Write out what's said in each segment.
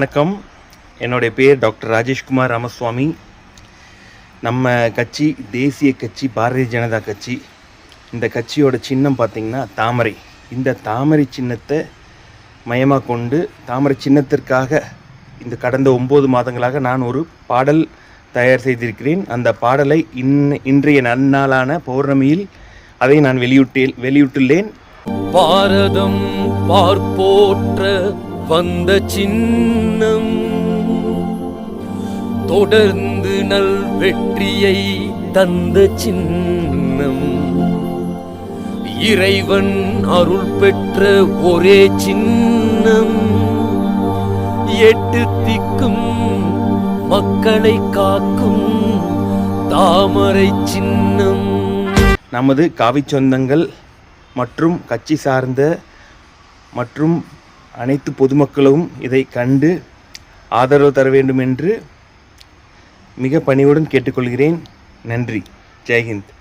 வணக்கம். என்னுடைய பேர் டாக்டர் ராஜேஷ்குமார் ராமசுவாமி. நம்ம கட்சி தேசிய கட்சி பாரதிய ஜனதா கட்சி. இந்த கட்சியோட சின்னம் பார்த்திங்கன்னா தாமரை. இந்த தாமரை சின்னத்தை மையமாக கொண்டு தாமரை சின்னத்திற்காக இந்த கடந்த 9 மாதங்களாக நான் ஒரு பாடல் தயார் செய்திருக்கிறேன். அந்த பாடலை இன்றைய நன்னாளான பௌர்ணமியில் அதை நான் வெளியிட்டுள்ளேன். பாரதம் பார்ப்போற்ற வந்த சின்னம் தொடர்ந்து நல் வெற்றியை தந்த சின்னம், இறைவன் அருள் பெற்ற ஒரே சின்னம், 8 திக்கும் மக்களை காக்கும் தாமரை சின்னம். நமது காவி சொந்தங்கள் மற்றும் கட்சி சார்ந்த மற்றும் அனைத்து பொதுமக்களும் இதை கண்டு ஆதரவு தர வேண்டும் என்று மிக பணிவுடன் கேட்டுக்கொள்கிறேன். நன்றி. ஜெய்ஹிந்த்.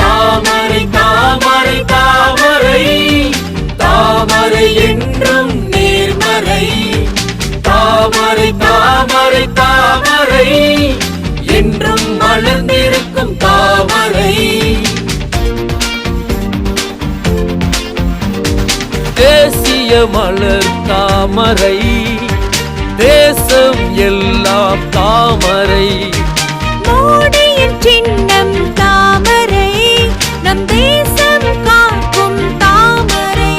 தாமரை தாமரை தாமரை தாமரை என்றும் நேர்மறை, தாமரை தாமரை தாமரை என்றும் மலர்ந்திருக்கும் தாமரை, தேசிய மலர் தாமரை, தேசம் எல்லாம் தாமரை, மோடியின் சின்னம் தாமரை, நம் தேசம் காக்கும் தாமரை,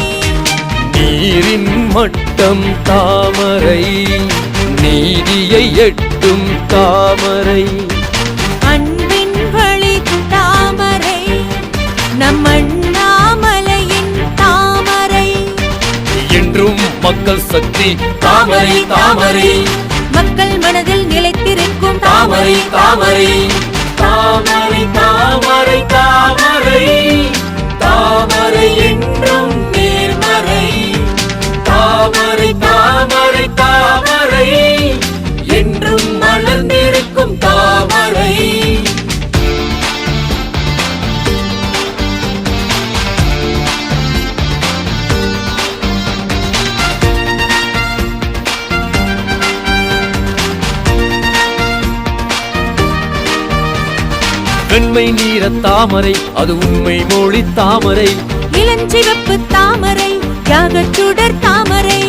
நீரின் மட்டம் தாமரை, நீதியை எட்டும் தாமரை, அன்பின் வழி தாமரை, நம் அண்ணாமலையின் தாமரை, என்றும் மக்கள் சக்தி தாமரை தாமரை, மக்கள் மனதில் நிலைத்திருக்கும் தாமரை தாமரை, தாமரை தாமரை தாமரை தாமரை என்றும் நேர்மறை, தாமரை தாமரை தாமரை என்றும் மலர்ந்திருக்கும் தாமரை. வெண்மை நீர தாமரை அது உண்மை மொழி தாமரை, இளஞ்சிவப்பு தாமரை, தியாகச்சுடர் தாமரை,